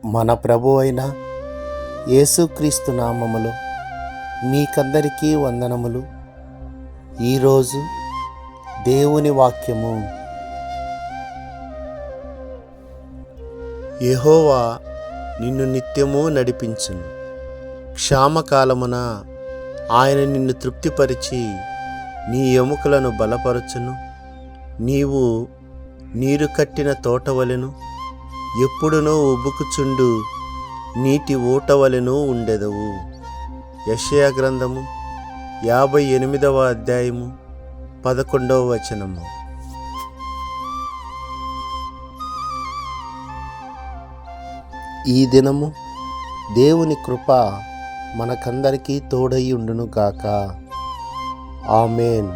మన ప్రభు అయిన యేసుక్రీస్తు నామములో మీకందరికీ వందనములు. ఈరోజు దేవుని వాక్యము. యెహోవా నిన్ను నిత్యము నడిపించును. క్షామకాలమున ఆయన నిన్ను తృప్తిపరిచి నీ ఎముకలను బలపరచును. నీవు నీరు కట్టిన తోటవలెను, ఎప్పుడునూ ఉబుకుచుండు నీటి ఊటవలెను ఉండెదవు. యెషయా గ్రంథము 58వ అధ్యాయము 11వ వచనము. ఈ దినము దేవుని కృప మనకందరికీ తోడై ఉండును గాక. ఆమేన్.